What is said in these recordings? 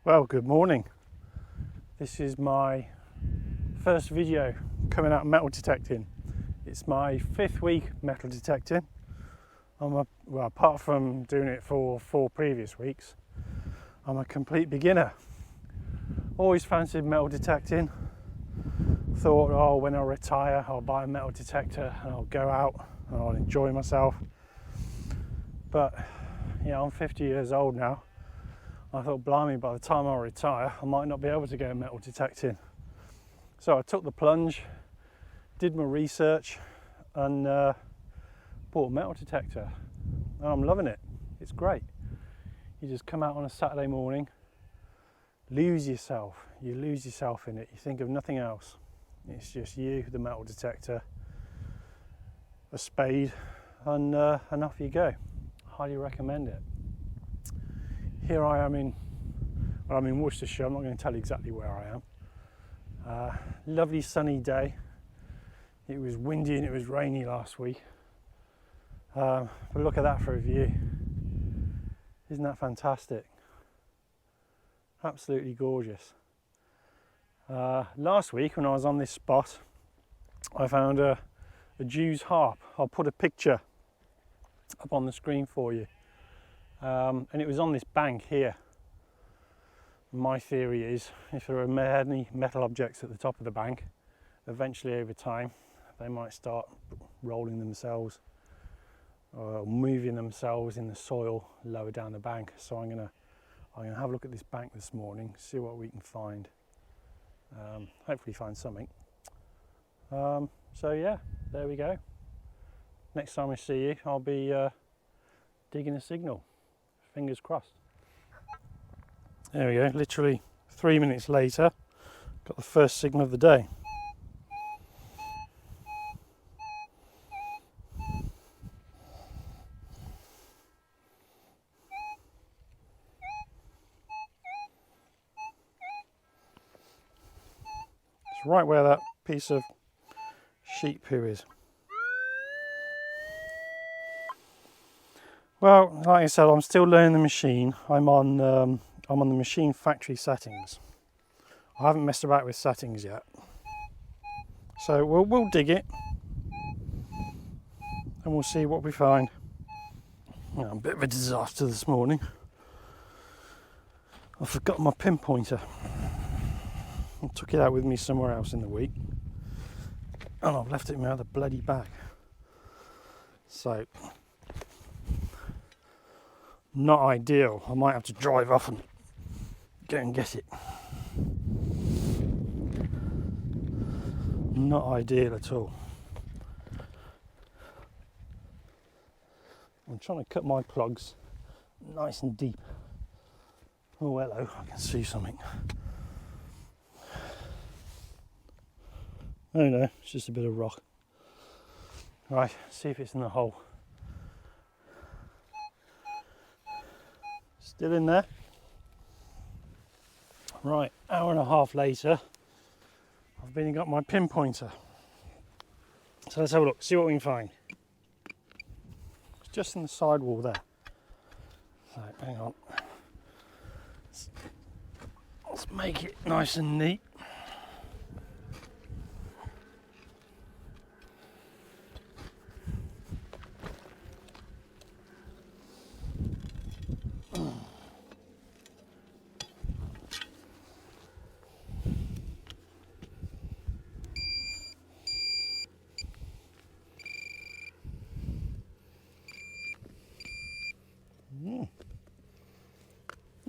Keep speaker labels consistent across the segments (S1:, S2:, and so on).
S1: Well, good morning. This is my first video coming out metal detecting. It's my 5th week metal detecting. Well, apart from doing it for 4 previous weeks, I'm a complete beginner. Always fancied metal detecting. Thought, oh, when I retire, I'll buy a metal detector and I'll go out and I'll enjoy myself. But yeah, I'm 50 years old now. I thought, blimey, by the time I retire, I might not be able to go metal detecting. So I took the plunge, did my research, and bought a metal detector. And I'm loving it. It's great. You just come out on a Saturday morning, lose yourself. You lose yourself in it. You think of nothing else. It's just you, the metal detector, a spade, and off you go. Highly recommend it. Here I am I'm in Worcestershire. I'm not going to tell you exactly where I am. Lovely sunny day. It was windy and it was rainy last week. But look at that for a view. Isn't that fantastic? Absolutely gorgeous. Last week when I was on this spot, I found a Jew's harp. I'll put a picture up on the screen for you. And it was on this bank here. My theory is if there are many metal objects at the top of the bank, eventually over time they might start rolling themselves or moving themselves in the soil lower down the bank. So I'm gonna have a look at this bank this morning, see what we can find. Hopefully find something. So yeah, there we go. Next time I see you, I'll be digging a signal. Fingers crossed. There we go, literally 3 minutes later, got the first signal of the day. It's right where that piece of sheep poo is. Well, like I said, I'm still learning the machine. I'm on the machine factory settings. I haven't messed about with settings yet. So we'll dig it and we'll see what we find. A bit of a disaster this morning. I forgot my pinpointer. I took it out with me somewhere else in the week and I've left it in my other bloody bag. So, not ideal. I might have to drive off and go and get it. Not ideal at all. I'm trying to cut my plugs nice and deep. Oh hello, I can see something. Oh no, it's just a bit of rock. Right, see if it's in the hole. Still in there. Right, hour and a half later, I've been and got my pinpointer. So let's have a look, see what we can find. It's just in the side wall there. So hang on. Let's make it nice and neat.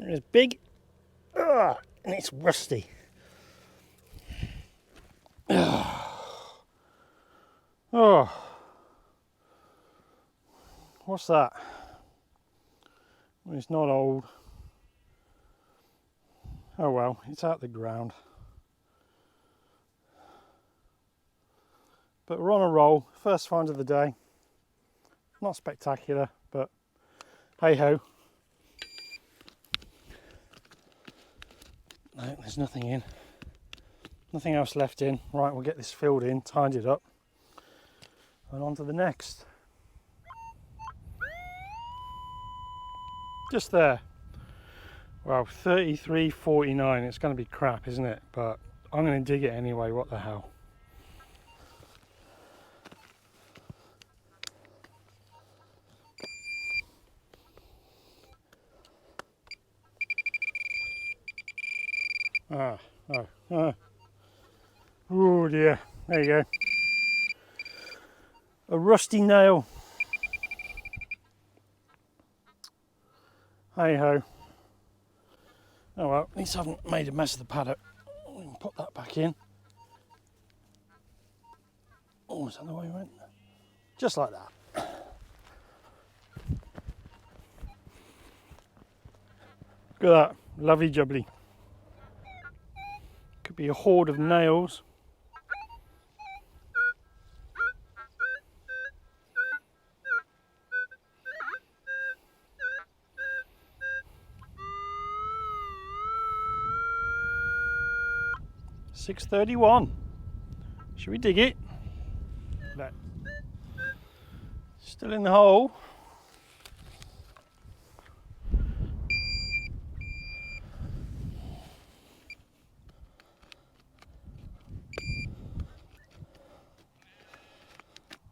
S1: It's big, and it's rusty. Oh, what's that? Well, it's not old. Oh well, it's out the ground. But we're on a roll. First find of the day. Not spectacular, but hey ho. No, there's nothing in. Nothing else left in. Right, we'll get this filled in, tidied up, and on to the next. Just there. Well, 33.49, it's going to be crap, isn't it? But I'm going to dig it anyway, what the hell. Oh dear, there you go. A rusty nail. Hey ho. Oh well, at least I haven't made a mess of the paddock. We can put that back in. Oh, is that the way we went? Just like that. Look at that, lovely jubbly. Could be a hoard of nails. $6.31. Should we dig it? No. Still in the hole.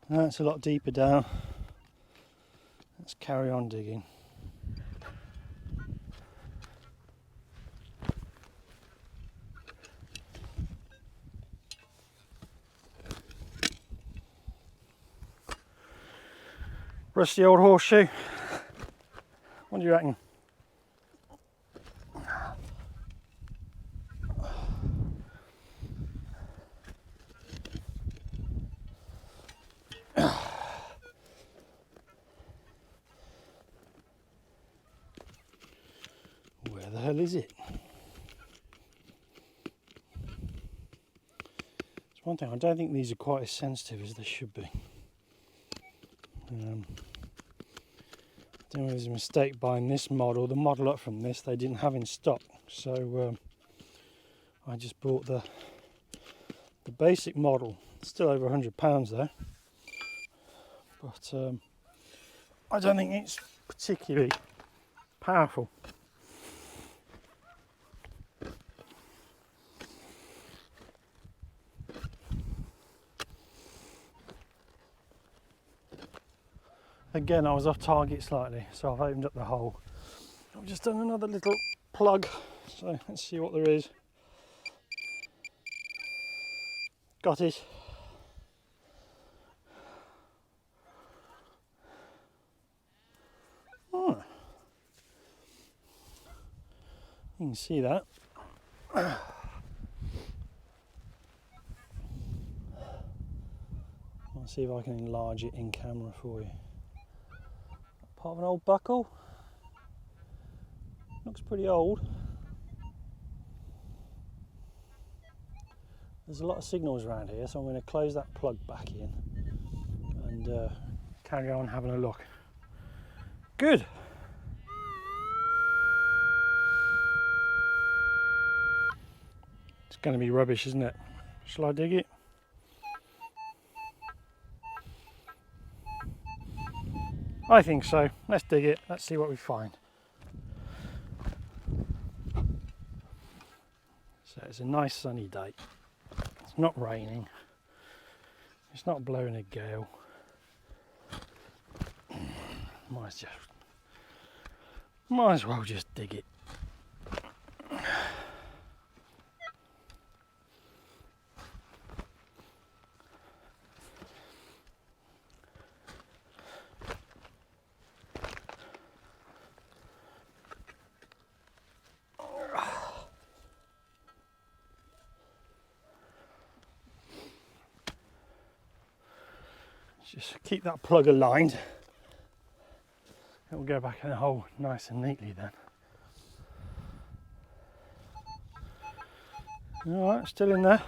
S1: That's a lot deeper down. Let's carry on digging. Rusty old horseshoe. What do you reckon? Where the hell is it? It's one thing, I don't think these are quite as sensitive as they should be. I don't know if there's a mistake buying this model. The model up from this they didn't have in stock, so I just bought the basic model. It's still over £100 though, but I don't think it's particularly powerful. Again, I was off target slightly, so I've opened up the hole. I've just done another little plug, so let's see what there is. Got it. Oh. You can see that. I'll see if I can enlarge it in camera for you. Part of an old buckle. Looks pretty old. There's a lot of signals around here, so I'm going to close that plug back in and carry on having a look. Good. It's going to be rubbish, isn't it? Shall I dig it? I think so. Let's dig it. Let's see what we find. So it's a nice sunny day. It's not raining. It's not blowing a gale. Might as well just dig it. Just keep that plug aligned. It will go back in the hole nice and neatly then. Alright, still in there.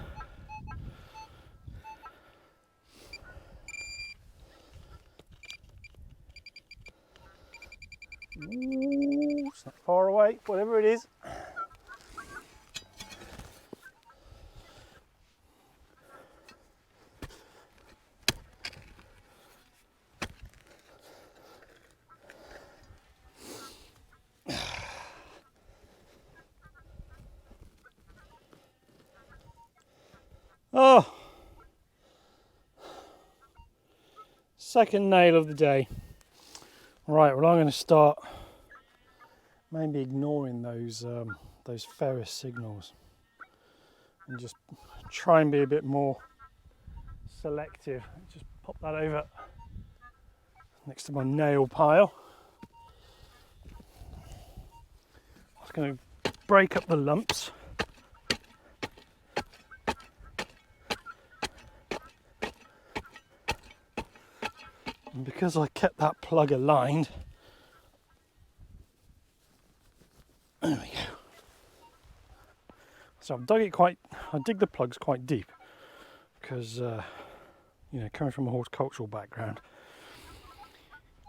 S1: Ooh, it's not far away, whatever it is. Second nail of the day. Right, well, I'm going to start maybe ignoring those ferrous signals and just try and be a bit more selective. Just pop that over next to my nail pile. I'm just going to break up the lumps. And because I kept that plug aligned, there we go. So I've dug it I dig the plugs quite deep because, you know, coming from a horticultural background,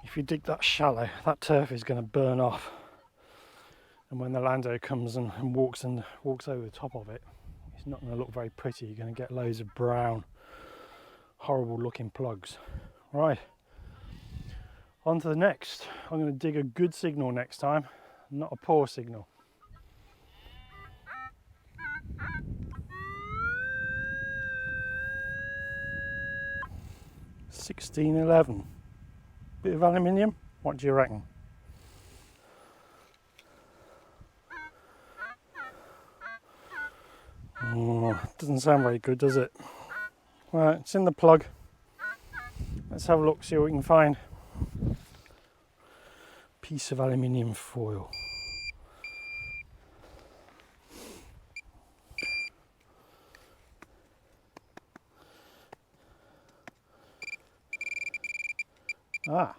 S1: if you dig that shallow, that turf is going to burn off. And when the landowner comes and walks over the top of it, it's not going to look very pretty. You're going to get loads of brown, horrible looking plugs. Right. On to the next. I'm going to dig a good signal next time, not a poor signal. $16.11. Bit of aluminium. What do you reckon? Oh, doesn't sound very good, does it? Right, it's in the plug. Let's have a look, see what we can find. Piece of aluminium foil. Ah.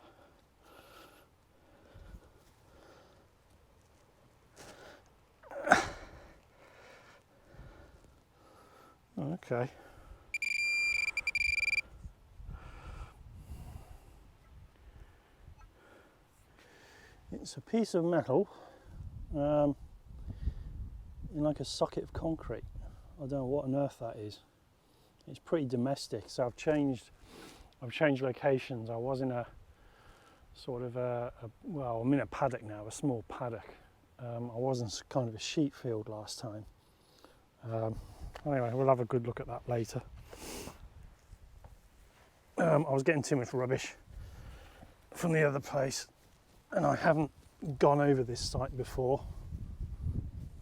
S1: Okay. It's a piece of metal in like a socket of concrete. I don't know what on earth that is. It's pretty domestic, so I've changed locations. I was in a sort of well, I'm in a paddock now, a small paddock. I was in kind of a sheep field last time. Anyway, we'll have a good look at that later. I was getting too much rubbish from the other place, and I haven't gone over this site before,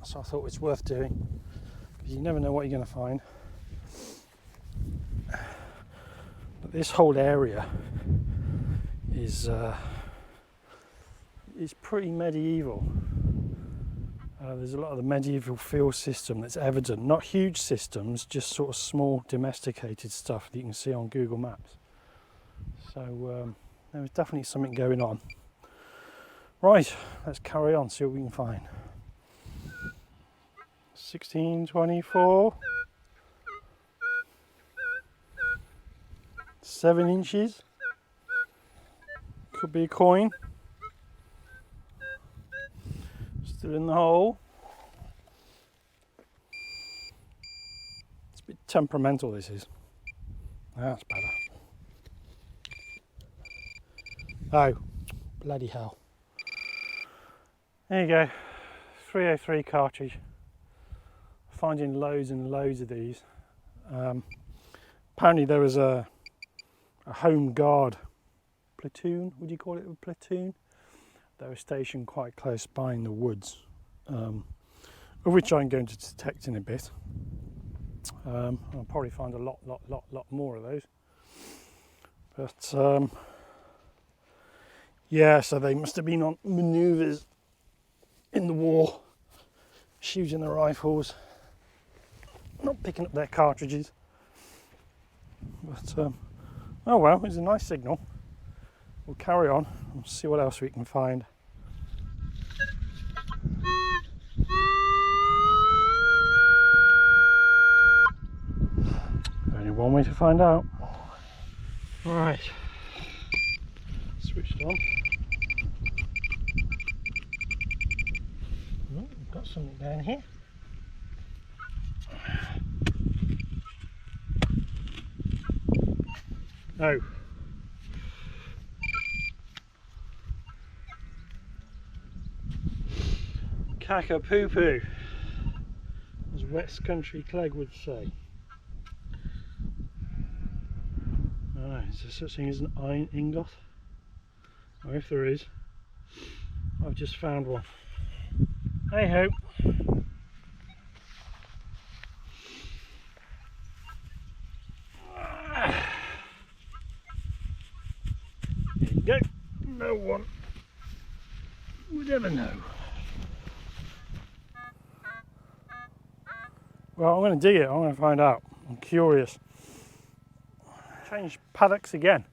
S1: so I thought it's worth doing, because you never know what you're going to find. But this whole area is pretty medieval. There's a lot of the medieval field system that's evident, not huge systems, just sort of small domesticated stuff that you can see on Google Maps. So there's definitely something going on. Right, let's carry on, see what we can find. 1624, 7 inches, could be a coin, still in the hole. It's a bit temperamental, this is. That's better. Oh, bloody hell. There you go, 303 cartridge. Finding loads and loads of these. Apparently there was a home guard platoon, would you call it a platoon? They were stationed quite close by in the woods, of which I'm going to detect in a bit. I'll probably find a lot more of those. But yeah, so they must have been on manoeuvres in the war, shooting the rifles, not picking up their cartridges. But oh well, it's a nice signal. We'll carry on and see what else we can find. Only one way to find out. Right, switched on. Oh, we've got something down here. Oh. Caca-poo-poo, as West Country Clegg would say. Right. is there such thing as an iron ingot? Or if there is, I've just found one. Hey ho! There you go. No one would ever know. Well, I'm going to dig it. I'm going to find out. I'm curious. Changed paddocks again,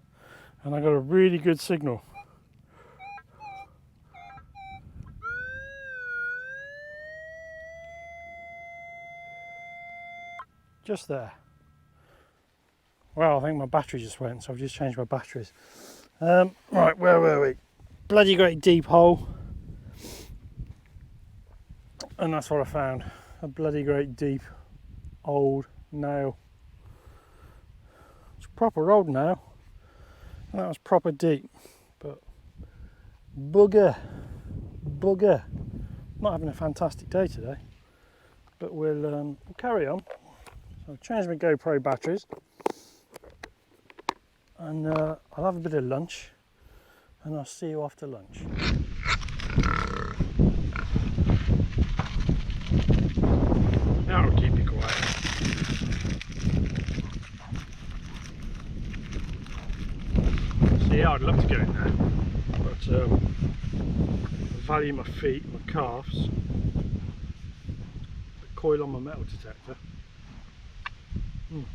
S1: and I got a really good signal. Just there. Well, I think my battery just went, so I've just changed my batteries. Right, where were we? Bloody great deep hole. And that's what I found. A bloody great deep old nail. It's proper old now. And that was proper deep. But bugger. Not having a fantastic day today. But we'll carry on. So I've changed my GoPro batteries. And I'll have a bit of lunch. And I'll see you after lunch. That'll keep me quiet. See, I'd love to go in there, but I value my feet, my calves, the coil on my metal detector. And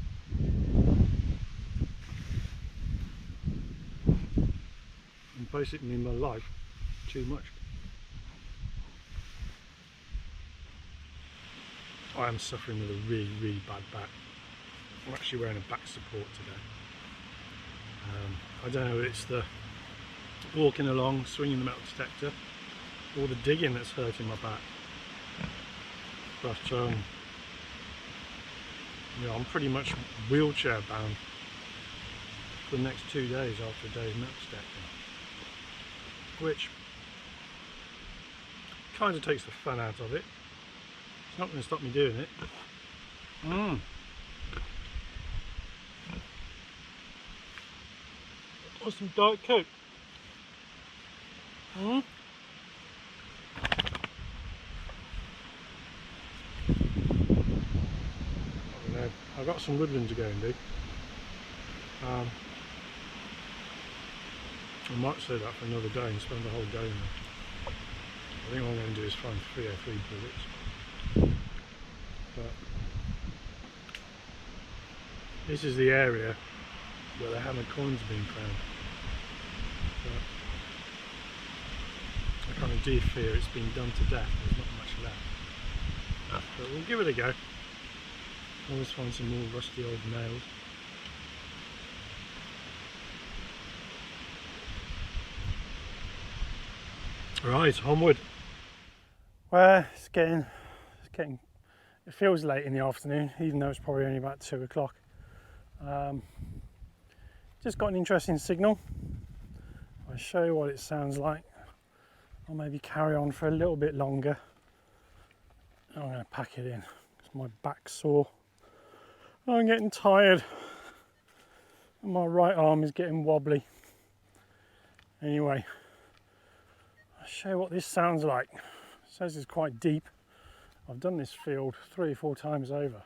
S1: basically my life too much. I am suffering with a really bad back. I'm actually wearing a back support today. I don't know if it's the walking along, swinging the metal detector, or the digging that's hurting my back. But you know, I'm pretty much wheelchair bound for the next 2 days after a day's metal detecting, which kind of takes the fun out of it. It's not going to stop me doing it. Or some Diet Coke. I don't know. I've got some woodland to go and do. I might say that for another day and spend the whole day in there. I think what I'm going to do is find 303 bullets. But this is the area where the hammered coins are being found. But I kind of do fear it's been done to death. There's not much left. But we'll give it a go. Always find some more rusty old nails. Right, onward. Well, it feels late in the afternoon, even though it's probably only about 2 o'clock. Just got an interesting signal. I'll show you what it sounds like. I'll maybe carry on for a little bit longer. I'm going to pack it in because my back's sore. I'm getting tired and my right arm is getting wobbly. Anyway, I'll show you what this sounds like. It says it's quite deep. I've done this field 3 or 4 times over.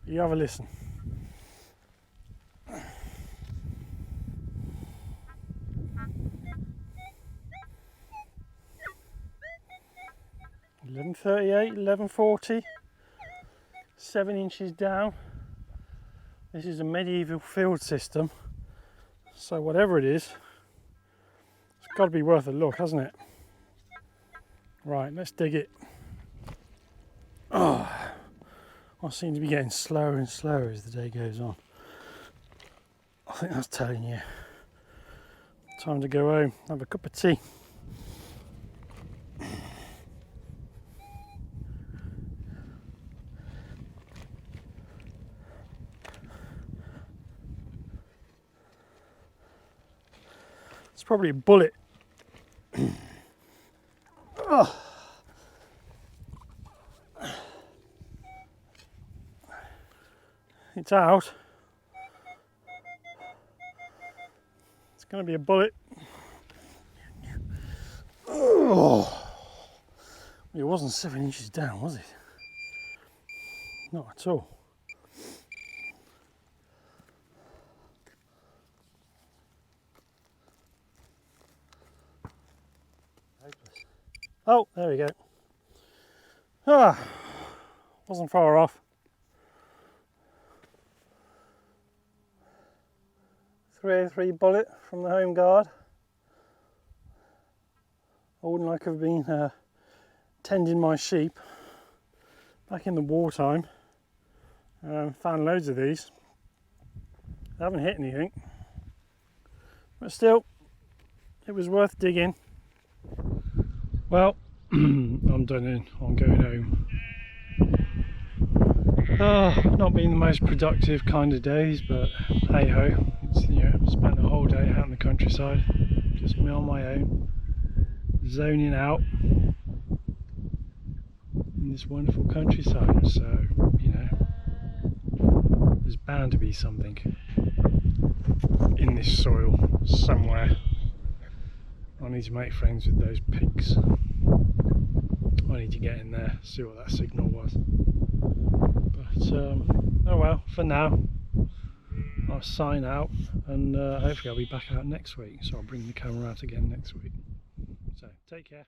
S1: You have a listen. 1138, 1140, 7 inches down. This is a medieval field system, so whatever it is, it's got to be worth a look, hasn't it? Right, let's dig it. Oh, I seem to be getting slower and slower as the day goes on. I think that's telling you. Time to go home, have a cup of tea. It's probably a bullet. Oh. It's out. going to be a bullet. Oh, it wasn't 7 inches down, was it? Not at all. Oh, there we go. Ah, wasn't far off. 303 bullet from the home guard. I wouldn't like to have been tending my sheep back in the wartime. Found loads of these. I haven't hit anything, but still, it was worth digging. Well, I'm done in. I'm going home. Not been the most productive kind of days, but hey ho. It's, you know, spent the whole day out in the countryside, just me on my own, zoning out in this wonderful countryside. So, you know, there's bound to be something in this soil somewhere. I need to make friends with those pigs. I need to get in there, see what that signal was. But oh well, for now I'll sign out, and hopefully I'll be back out next week, so I'll bring the camera out again next week. So take care.